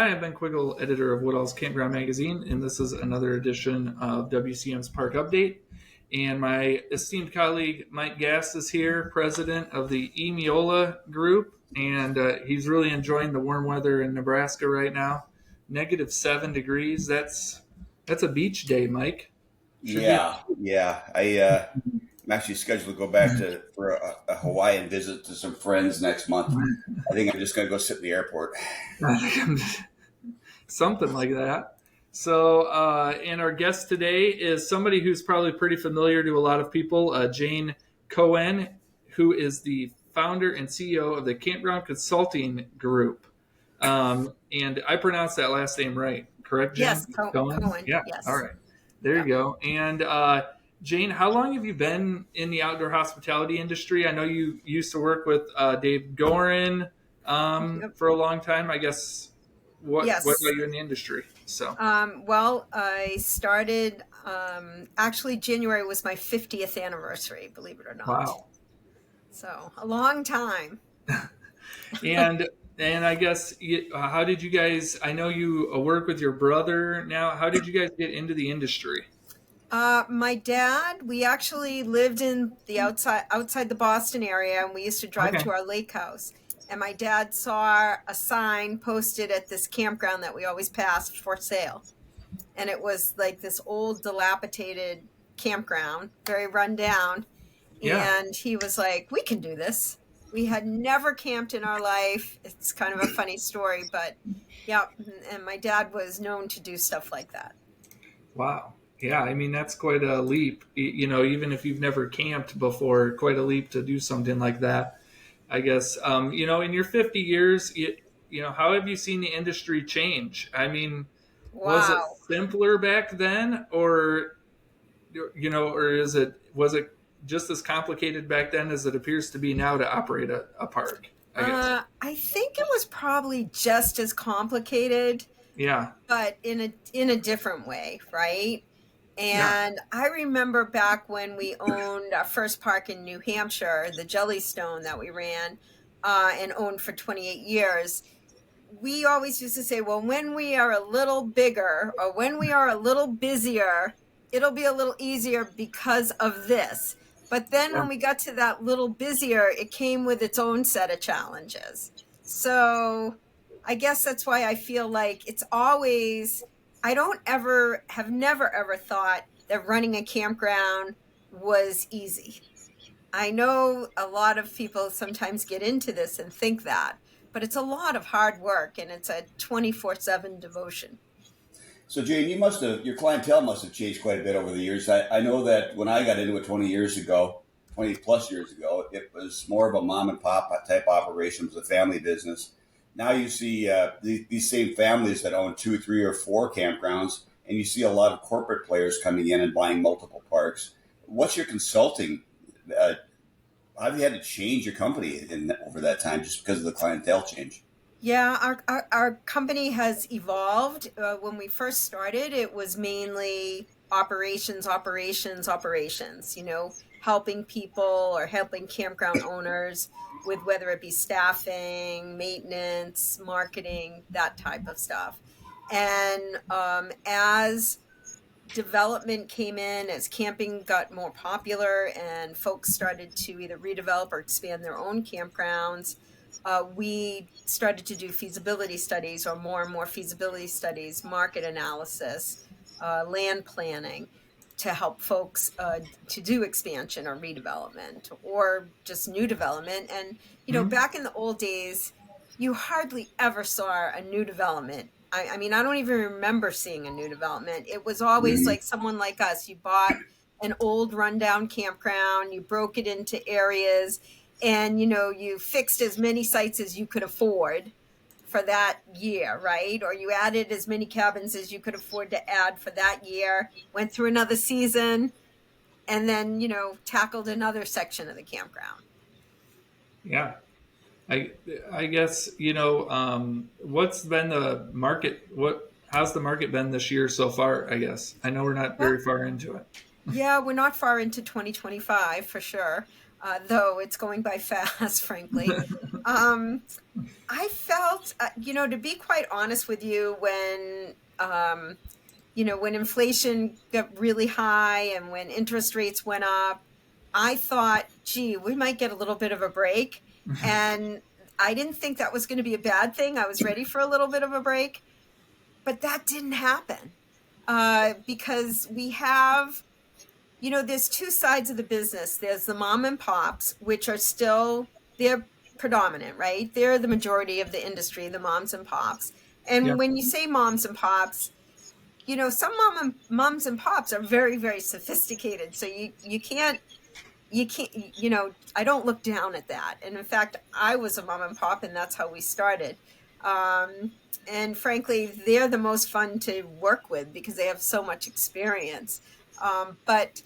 Hi, I'm Ben Quiggle, editor of Woodall's Campground Magazine, and this is another edition of WCM's Park Update. And my esteemed colleague Mike Gast is here, president of the Emiola Group, and he's really enjoying the warm weather in Nebraska right now. -7 degrees. That's a beach day, Mike. Should be. Yeah. I'm actually scheduled to go back for a Hawaiian visit to some friends next month. I think I'm just going to go sit in the airport. Something like that. So, and our guest today is somebody who's probably pretty familiar to a lot of people, Jayne Cohen, who is the founder and CEO of the Campground Consulting Group. And I pronounced that last name right, correct, Jayne? Yes, Cohen. Yeah, Yes. all right. There you go. And Jayne, how long have you been in the outdoor hospitality industry? I know you used to work with Dave Gorin for a long time, I guess. What are you in the industry? So, well, I started, actually January was my 50th anniversary, believe it or not. Wow. So a long time. and I guess, how did you guys, I know you work with your brother now. How did you guys get into the industry? My dad, we actually lived in the outside the Boston area, and we used to drive to our lake house. And my dad saw a sign posted at this campground that we always passed for sale. And it was like this old dilapidated campground, very run down. Yeah. And he was like, we can do this. We had never camped in our life. It's kind of a funny story, but yeah. And my dad was known to do stuff like that. Wow. Yeah. I mean, that's quite a leap, even if you've never camped before, quite a leap to do something like that. I guess, in your 50 years, how have you seen the industry change? I mean, Was it simpler back then, or was it just as complicated back then as it appears to be now to operate a park? I guess. I think it was probably just as complicated. Yeah. But in a different way, right? And I remember back when we owned our first park in New Hampshire, the Jellystone that we ran and owned for 28 years. We always used to say, well, when we are a little bigger or when we are a little busier, it'll be a little easier because of this. But then when we got to that little busier, it came with its own set of challenges. So I guess that's why I feel like it's always... I have never ever thought that running a campground was easy. I know a lot of people sometimes get into this and think that, but it's a lot of hard work and it's a 24/7 devotion. So Jayne, your clientele must have changed quite a bit over the years. I know that when I got into it 20 plus years ago, it was more of a mom and pop type operation. It was a family business. Now you see these same families that own 2, 3, or 4 campgrounds, and you see a lot of corporate players coming in and buying multiple parks. What's your consulting? How have you had to change your company over that time just because of the clientele change? Yeah, our company has evolved. When we first started, it was mainly operations, helping people or helping campground owners with whether it be staffing, maintenance, marketing, that type of stuff. And as development came in, as camping got more popular and folks started to either redevelop or expand their own campgrounds, we started to do feasibility studies or more and more feasibility studies, market analysis, land planning, to help folks to do expansion or redevelopment or just new development. And, back in the old days, you hardly ever saw a new development. I mean, I don't even remember seeing a new development. It was always like someone like us. You bought an old rundown campground, you broke it into areas, and, you fixed as many sites as you could afford for that year, right? Or you added as many cabins as you could afford to add for that year, went through another season, and then, tackled another section of the campground. Yeah. I guess, what's been the market? How's the market been this year so far, I guess? I know we're not very far into it. Yeah, we're not far into 2025 for sure, though it's going by fast, frankly. Um, I felt, to be quite honest with you, when inflation got really high and when interest rates went up, I thought, gee, we might get a little bit of a break. And I didn't think that was going to be a bad thing. I was ready for a little bit of a break, but that didn't happen because we have, there's two sides of the business. There's the mom and pops, which are still, they're predominant, right? They're the majority of the industry, the moms and pops. Yeah. And when you say moms and pops, some moms and pops are very, very sophisticated. So you can't, I don't look down at that. And in fact, I was a mom and pop, and that's how we started. And frankly, they're the most fun to work with because they have so much experience. But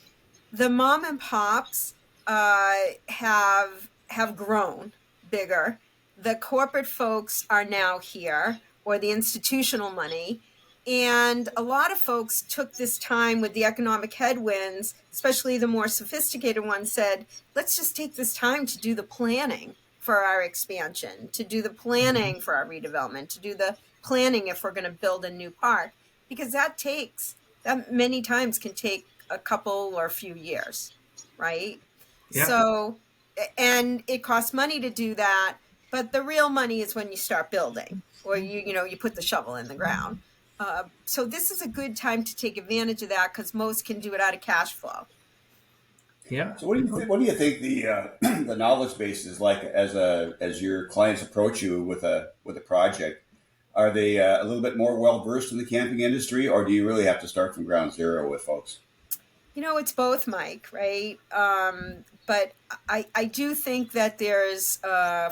the mom and pops have grown bigger. The corporate folks are now here, or the institutional money. And a lot of folks took this time with the economic headwinds, especially the more sophisticated ones, said, let's just take this time to do the planning for our expansion, to do the planning for our redevelopment, to do the planning if we're going to build a new park, because that many times can take a couple or a few years, right? Yeah. So, and it costs money to do that, but the real money is when you start building, or you put the shovel in the ground. So this is a good time to take advantage of that because most can do it out of cash flow. Yeah. So what do you think the the knowledge base is like as your clients approach you with a project? Are they a little bit more well versed in the camping industry, or do you really have to start from ground zero with folks? It's both, Mike, right? But I do think that there's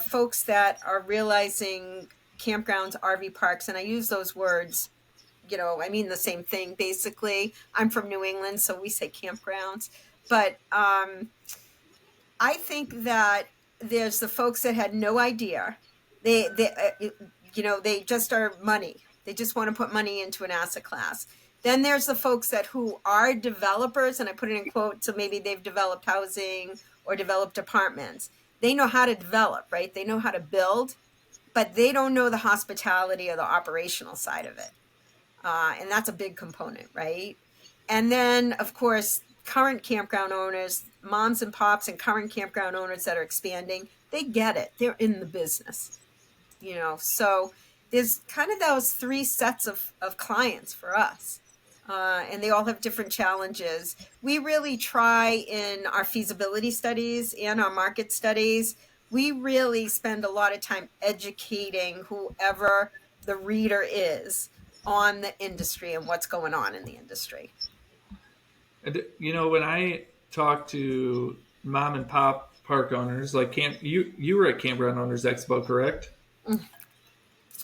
folks that are realizing campgrounds, RV parks, and I use those words, I mean the same thing, basically. I'm from New England, so we say campgrounds. But I think that there's the folks that had no idea. They just are money. They just want to put money into an asset class. Then there's the folks who are developers, and I put it in quotes, so maybe they've developed housing or developed apartments. They know how to develop, right? They know how to build, but they don't know the hospitality or the operational side of it. And that's a big component, right? And then, of course, current campground owners, moms and pops and current campground owners that are expanding, they get it. They're in the business, So there's kind of those three sets of clients for us. And they all have different challenges. We really try in our feasibility studies and our market studies, we really spend a lot of time educating whoever the reader is on the industry and what's going on in the industry. And, when I talk to mom and pop park owners, like you were at Campground Owners Expo, correct?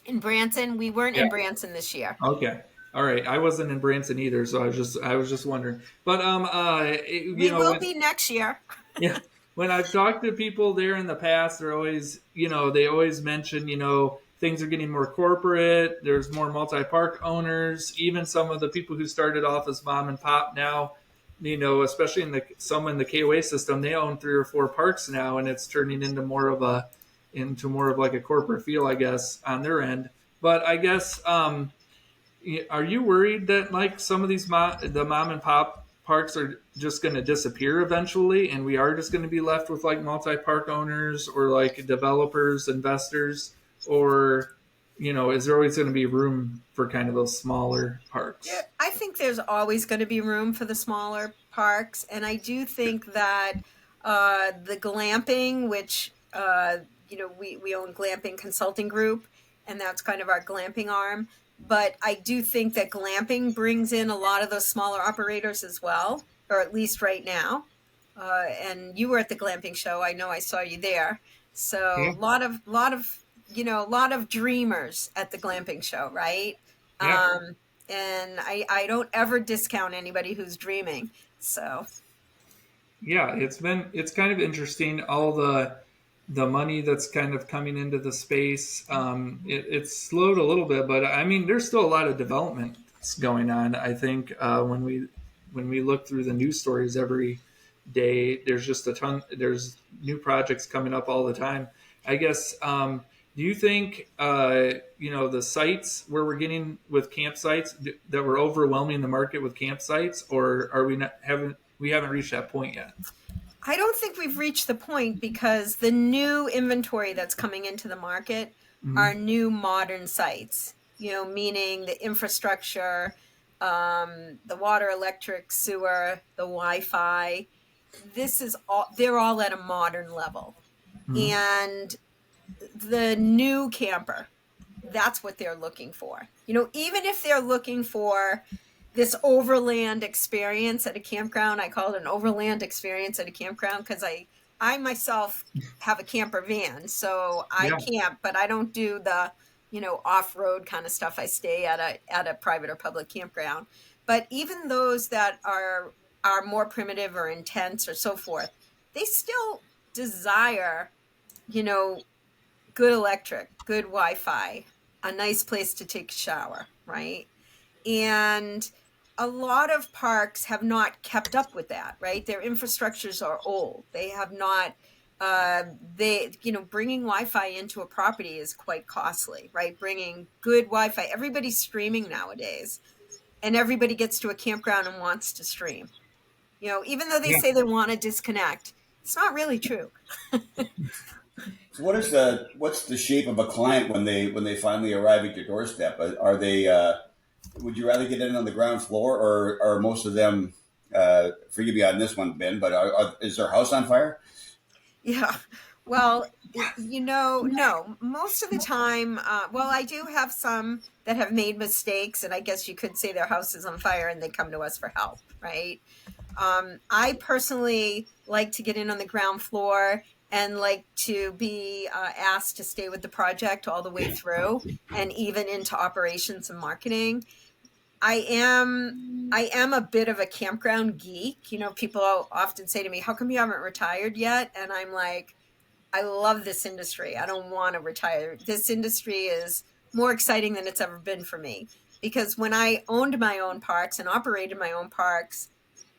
In Branson, we weren't in Branson this year. Okay. All right. I wasn't in Branson either, so I was just wondering. But we will be next year. Yeah. When I've talked to people there in the past, they're always, they always mention, things are getting more corporate. There's more multi-park owners. Even some of the people who started off as mom and pop now, especially in the KOA system, they own 3 or 4 parks now, and it's turning into more of like a corporate feel, I guess, on their end. But I guess, are you worried that like some of these the mom and pop parks are just going to disappear eventually, and we are just going to be left with like multi-park owners or like developers, investors, or is there always going to be room for kind of those smaller parks? Yeah, I think there's always going to be room for the smaller parks, and I do think that the glamping, which we own Glamping Consulting Group, and that's kind of our glamping arm. But I do think that glamping brings in a lot of those smaller operators as well, or at least right now. And you were at the glamping show. I know I saw you there. So a lot of dreamers at the glamping show, right? Yeah. And I don't ever discount anybody who's dreaming. So yeah, it's kind of interesting, all the money that's kind of coming into the space. It's slowed a little bit, but I mean, there's still a lot of development going on. I think when we look through the news stories every day, there's just there's new projects coming up all the time. I guess, do you think, the sites where we're getting with campsites that we're overwhelming the market with campsites, or are we haven't reached that point yet? I don't think we've reached the point because the new inventory that's coming into the market are Mhm. new modern sites, meaning the infrastructure, the water, electric, sewer, the Wi Fi. This is all, they're all at a modern level. Mhm. And the new camper, that's what they're looking for. Even if they're looking for this overland experience at a campground, I call it an overland experience at a campground because I myself have a camper van, so I Yeah. camp, but I don't do the off-road kind of stuff. I stay at a private or public campground. But even those that are more primitive or intense or so forth, they still desire you know good electric, good Wi-Fi, a nice place to take a shower, right? And a lot of parks have not kept up with that, right? Their infrastructures are old. They have not. Bringing Wi-Fi into a property is quite costly, right? Bringing good Wi-Fi. Everybody's streaming nowadays, and everybody gets to a campground and wants to stream. Even though they Yeah. say they want to disconnect, it's not really true. So what's the shape of a client when they finally arrive at your doorstep? Are they would you rather get in on the ground floor, or are most of them? Forgive me on this one, Ben, but is their house on fire? Yeah. Well, no. Most of the time, well, I do have some that have made mistakes, and I guess you could say their house is on fire and they come to us for help, right? I personally like to get in on the ground floor and like to be asked to stay with the project all the way through and even into operations and marketing. I am a bit of a campground geek. People often say to me, "How come you haven't retired yet?" And I'm like, I love this industry. I don't want to retire. This industry is more exciting than it's ever been for me because when I owned my own parks and operated my own parks,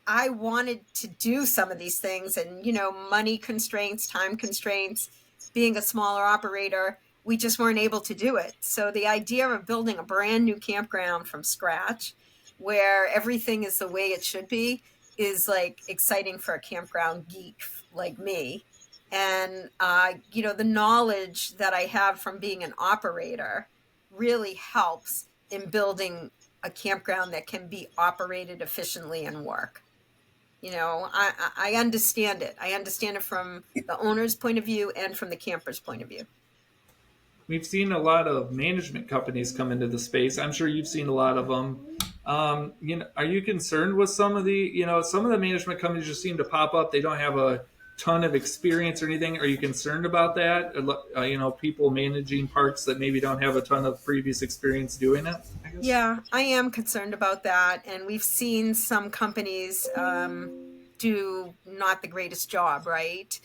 I wanted to do some of these things and, money constraints, time constraints, being a smaller operator, we just weren't able to do it. So the idea of building a brand new campground from scratch where everything is the way it should be is like exciting for a campground geek like me. And, the knowledge that I have from being an operator really helps in building a campground that can be operated efficiently and work. I understand it. I understand it from the owner's point of view and from the camper's point of view. We've seen a lot of management companies come into the space. I'm sure you've seen a lot of them. Are you concerned with some of the management companies just seem to pop up? They don't have a ton of experience or anything. Are you concerned about that? People managing parks that maybe don't have a ton of previous experience doing it, I guess. Yeah, I am concerned about that. And we've seen some companies do not the greatest job, right?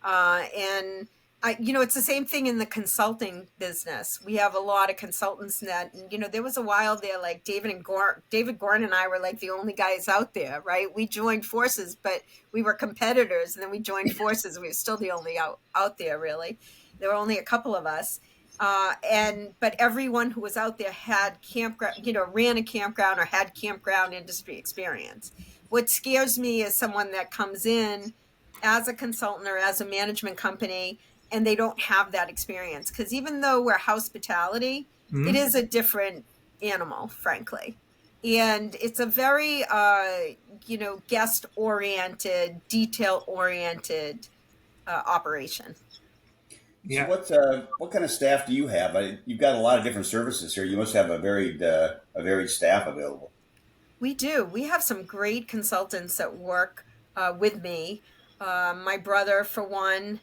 And it's the same thing in the consulting business. We have a lot of consultants that, there was a while there, like David Gordon and I were like the only guys out there, right? We joined forces, but we were competitors, and then we joined forces. We were still the only out there, really. There were only a couple of us. But everyone who was out there had campground, ran a campground or had campground industry experience. What scares me is someone that comes in as a consultant or as a management company and they don't have that experience. Because even though we're hospitality, it Mhm. is a different animal, frankly. And it's a very, guest oriented, detail oriented operation. So Yeah. what kind of staff do you have? You've got a lot of different services here. You must have a varied staff available. We do. We have some great consultants that work with me. My brother, for one,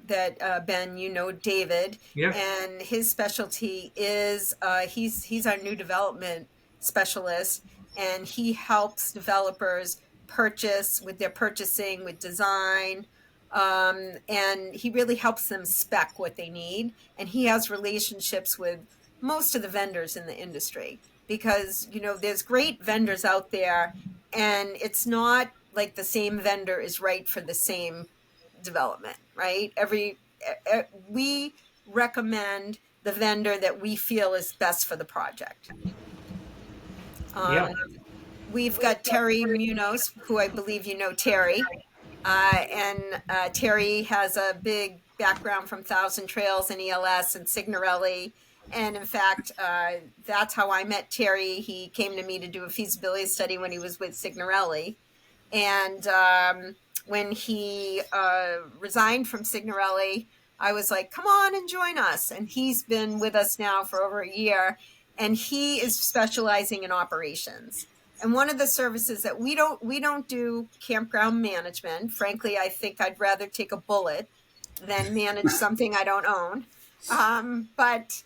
that Ben, David, Yeah. and his specialty is he's our new development specialist, and he helps developers purchase with their purchasing, with design, and he really helps them spec what they need. And he has relationships with most of the vendors in the industry because there's great vendors out there, and it's not like the same vendor is right for the same development, right? we recommend the vendor that we feel is best for the project. Yeah. We've got Terry Munoz, who I believe you know Terry. And Terry has a big background from Thousand Trails and ELS and Signorelli. And in fact, that's how I met Terry. He came to me to do a feasibility study when he was with Signorelli. And when he resigned from Signorelli, I was like, come on and join us. And he's been with us now for over a year. And he is specializing in operations. And one of the services that we don't do campground management. Frankly, I think I'd rather take a bullet than manage something I don't own. But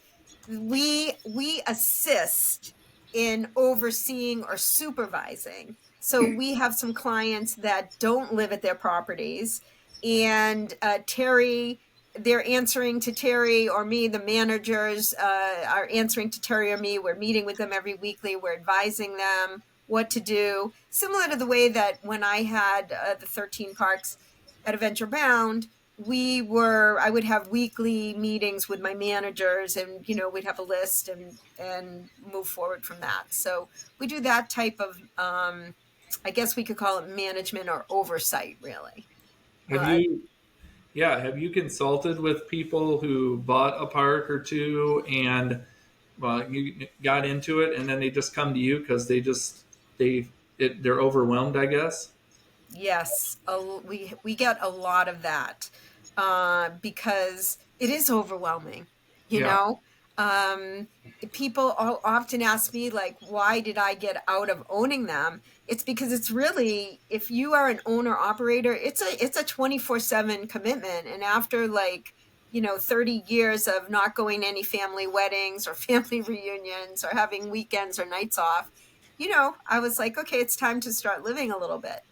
we assist in overseeing or supervising. So we have some clients that don't live at their properties, and Terry, they're answering to Terry or me. The managers are answering to Terry or me. We're meeting with them every weekly. We're advising them what to do, similar to the way that when I had the 13 parks at Adventure Bound, I would have weekly meetings with my managers, and we'd have a list and move forward from that. So we do that type of I guess we could call it management or oversight, really. Have you have you consulted with people who bought a park or two and well, you got into it and then they just come to you because they're overwhelmed, I guess. Yes, we get a lot of that because it is overwhelming. You Yeah. know, um, people often ask me like, "Why did I get out of owning them?" It's because it's really, if you are an owner operator, it's a 24/7 commitment, and after 30 years of not going to any family weddings or family reunions or having weekends or nights off, I was like, okay, it's time to start living a little bit.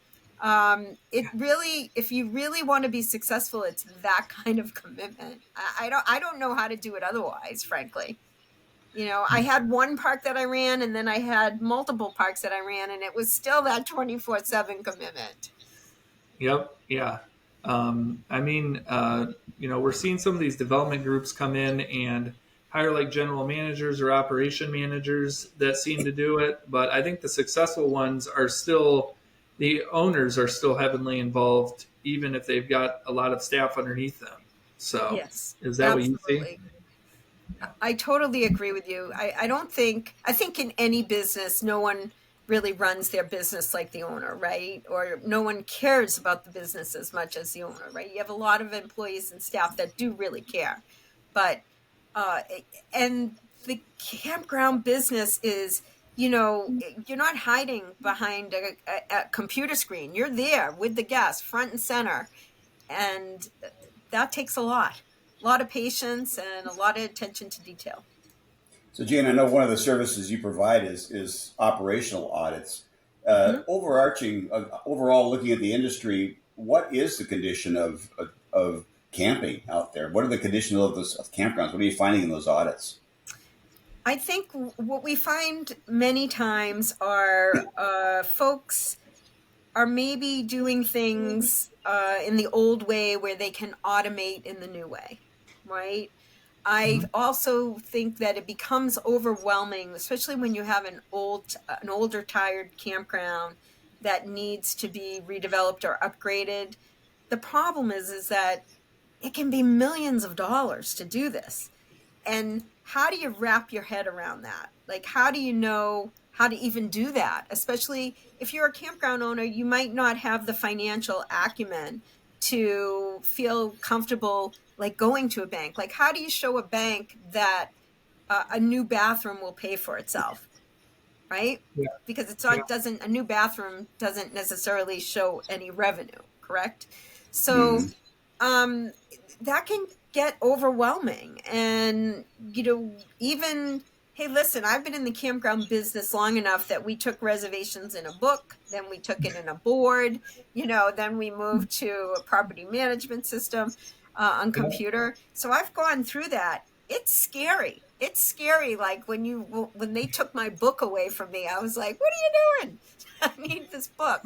It really, if you really want to be successful, it's that kind of commitment. I don't know how to do it otherwise, frankly. I had one park that I ran, and then I had multiple parks that I ran, and it was still that 24/7 commitment. Yep. Yeah. I mean, we're seeing some of these development groups come in and hire like general managers or operation managers that seem to do it. But I think the successful ones are still, the owners are still heavily involved, even if they've got a lot of staff underneath them. So Yes, is that what you see? absolutely. I totally agree with you. I think in any business, no one really runs their business like the owner, right? Or no one cares about the business as much as the owner, right? You have a lot of employees and staff that do really care. But, uh, and the campground business is, you're not hiding behind a computer screen. You're there with the guests, front and center. And that takes a lot of patience and a lot of attention to detail. So, Jane, I know one of the services you provide is operational audits. Mhm. Overarching, overall, looking at the industry, what is the condition of camping out there? What are the conditions of campgrounds? What are you finding in those audits? I think what we find many times are folks are maybe doing things in the old way where they can automate in the new way, right? I Mhm. also think that it becomes overwhelming, especially when you have an older, tired campground that needs to be redeveloped or upgraded. The problem is that it can be millions of dollars to do this. And how do you wrap your head around that? Like, how do you know how to even do that? Especially if you're a campground owner, you might not have the financial acumen to feel comfortable like going to a bank. Like, how do you show a bank that a new bathroom will pay for itself, right? Yeah. Because it's Yeah. not doesn't a new bathroom doesn't necessarily show any revenue, correct? So Hmm. um, that can get overwhelming. And, even, hey, listen, I've been in the campground business long enough that we took reservations in a book, then we took it in a board, then we moved to a property management system on Yeah. computer. So I've gone through that. It's scary. It's scary. Like when they took my book away from me, I was like, "What are you doing? I need this book."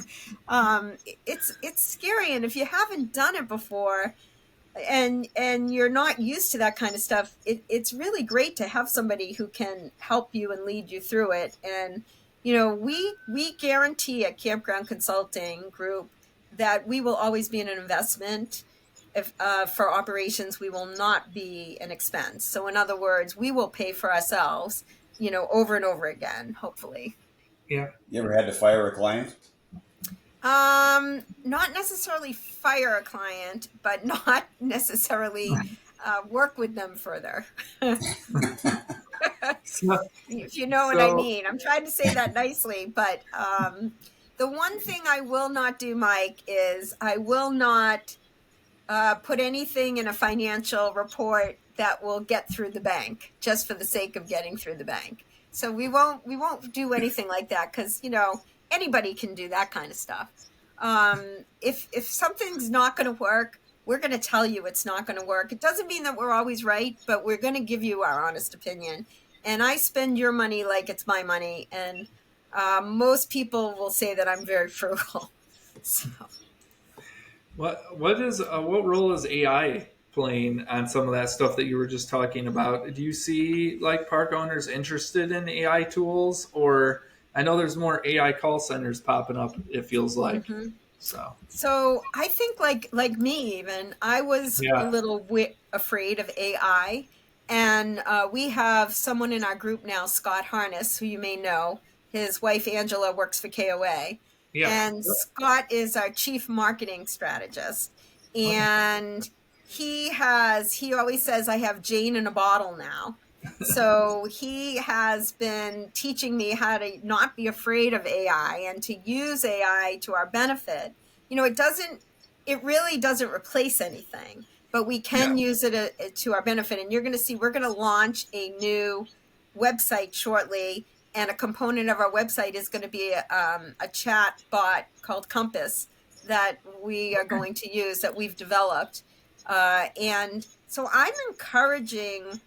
It's scary, and if you haven't done it before, and you're not used to that kind of stuff, it's really great to have somebody who can help you and lead you through it. And we guarantee at Campground Consulting Group that we will always be an investment. If for operations, we will not be an expense. So in other words, we will pay for ourselves, over and over again, hopefully. Yeah. You ever had to fire a client? Not necessarily fire a client, but not necessarily work with them further. So, If you know what I so mean. I'm trying to say that nicely, but the one thing I will not do, Mike, is I will not put anything in a financial report that will get through the bank just for the sake of getting through the bank. So we won't do anything like that, because anybody can do that kind of stuff. If something's not going to work, we're going to tell you it's not going to work. It doesn't mean that we're always right, but we're going to give you our honest opinion. And I spend your money like it's my money, and most people will say that I'm very frugal. So. what role is AI playing on some of that stuff that you were just talking about? Do you see like park owners interested in AI tools, or I know there's more AI call centers popping up, it feels like. Mm-hmm. So So I think like me, even I was a yeah. little afraid of AI, and we have someone in our group now, Scott Harness, who you may know. His wife Angela works for KOA, Yeah. and Scott is our chief marketing strategist. Okay. And he always says, I have Jayne in a bottle now. So he has been teaching me how to not be afraid of AI and to use AI to our benefit. It really doesn't replace anything, but we Yeah. can use it to our benefit. And you're going to see, we're going to launch a new website shortly. And a component of our website is going to be a chat bot called Compass that we are going to use, that we've developed. And so I'm encouraging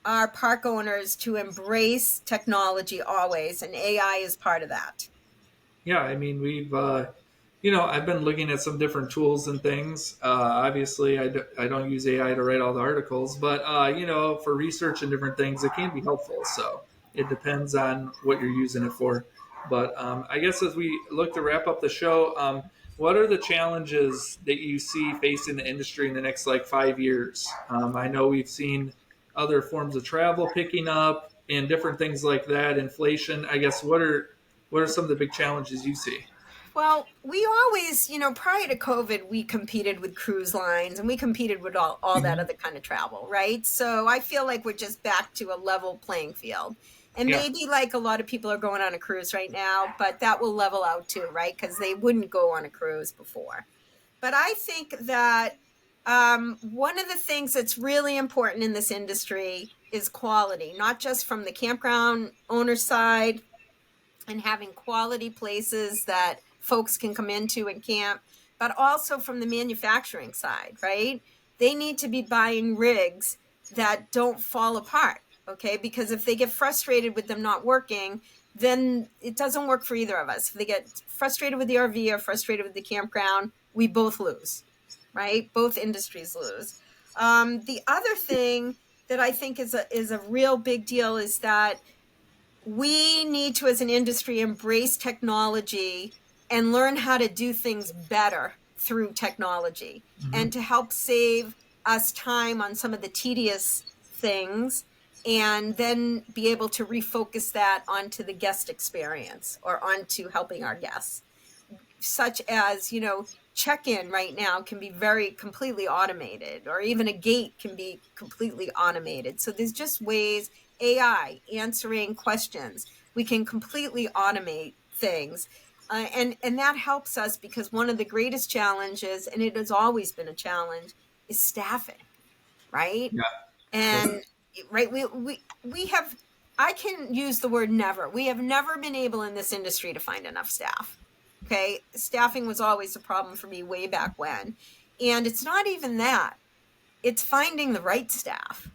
our park owners to embrace technology always, and AI is part of that. Yeah, I mean, I've been looking at some different tools and things. Obviously, I don't use AI to write all the articles, but, for research and different things, it can be helpful. So it depends on what you're using it for. But I guess as we look to wrap up the show, what are the challenges that you see facing the industry in the next like 5 years? I know we've seen other forms of travel picking up and different things like that, inflation. I guess what are some of the big challenges you see? Well, we always, prior to COVID, we competed with cruise lines, and we competed with all that other kind of travel, right? So I feel like we're just back to a level playing field. And Yeah. maybe like a lot of people are going on a cruise right now, but that will level out too, right? Because they wouldn't go on a cruise before. But I think that one of the things that's really important in this industry is quality, not just from the campground owner side and having quality places that folks can come into and camp, but also from the manufacturing side, right? They need to be buying rigs that don't fall apart, okay? Because if they get frustrated with them not working, then it doesn't work for either of us. If they get frustrated with the RV or frustrated with the campground, we both lose, right? Both industries lose. The other thing that I think is a real big deal is that we need to, as an industry, embrace technology and learn how to do things better through technology, Hmm. and to help save us time on some of the tedious things, and then be able to refocus that onto the guest experience or onto helping our guests, such as, check-in right now can be very completely automated, or even a gate can be completely automated. So there's just ways, AI answering questions, we can completely automate things. And that helps us, because one of the greatest challenges, and it has always been a challenge, is staffing, right? Yeah. Yep. And right, we have, I can use the word never, we have never been able in this industry to find enough staff. Okay, staffing was always a problem for me way back when. And it's not even that, it's finding the right staff.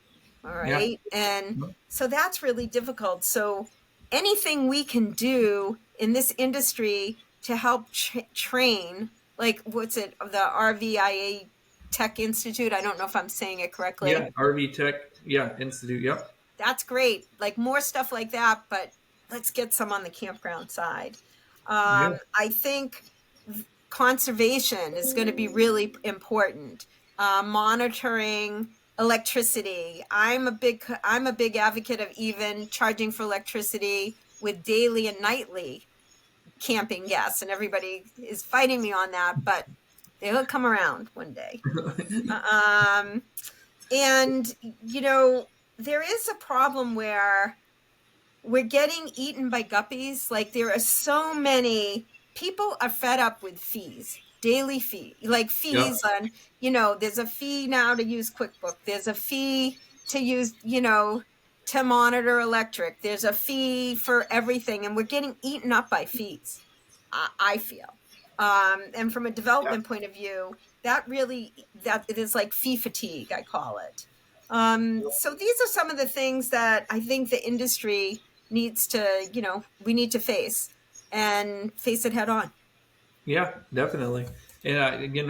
All Yeah. right. And so that's really difficult. So anything we can do in this industry to help train, like what's it, the RVIA Tech Institute. I don't know if I'm saying it correctly. Yeah, RV Tech, yeah, Institute, yep. That's great. Like more stuff like that, but let's get some on the campground side. Yeah, I think conservation is going to be really important. Monitoring electricity. I'm a big advocate of even charging for electricity with daily and nightly camping guests, and everybody is fighting me on that, but they'll come around one day. Um, and there is a problem where we're getting eaten by guppies. Like there are so many people are fed up with fees, daily fee, like yeah, fees on, there's a fee now to use QuickBook. There's a fee to use, to monitor electric. There's a fee for everything. And we're getting eaten up by fees, I feel. And from a yeah. development point of view, that it is like fee fatigue, I call it. So these are some of the things that I think the industry needs to, we need to face and face it head on. Yeah, definitely. And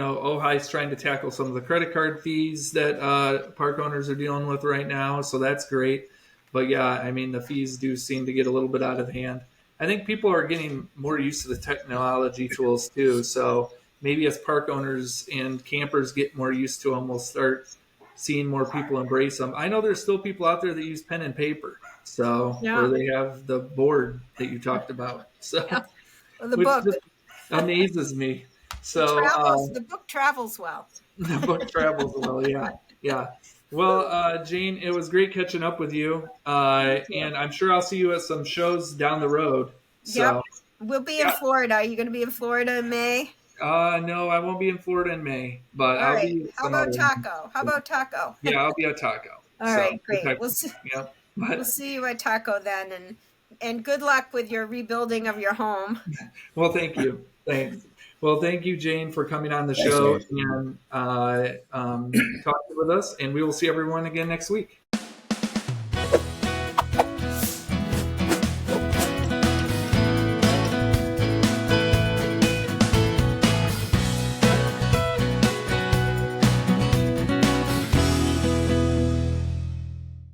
Ojai's trying to tackle some of the credit card fees that park owners are dealing with right now, so that's great. But yeah, I mean the fees do seem to get a little bit out of hand. I think people are getting more used to the technology tools too. So maybe as park owners and campers get more used to them, we'll start seeing more people embrace them. I know there's still people out there that use pen and paper, so or Yeah. they have the board that you talked about. Yeah. So Well, the which book, just amazes me. the book travels well. The book travels well. Yeah, yeah. Well, Jayne, it was great catching up with you, Thank you. and I'm sure I'll see you at some shows down the road. Yep. So, We'll be in yeah. Florida. Are you going to be in Florida in May? No, I won't be in Florida in May, but All I'll right. be at How some about other. Taco? How about Taco? Yeah, I'll be at Taco. All So, right, great. yeah. We'll But see you at Taco then, and good luck with your rebuilding of your home. well, thank you. Thanks. Well, thank you, Jayne, for coming on the Thanks, show Jay. and talking with us. And we will see everyone again next week.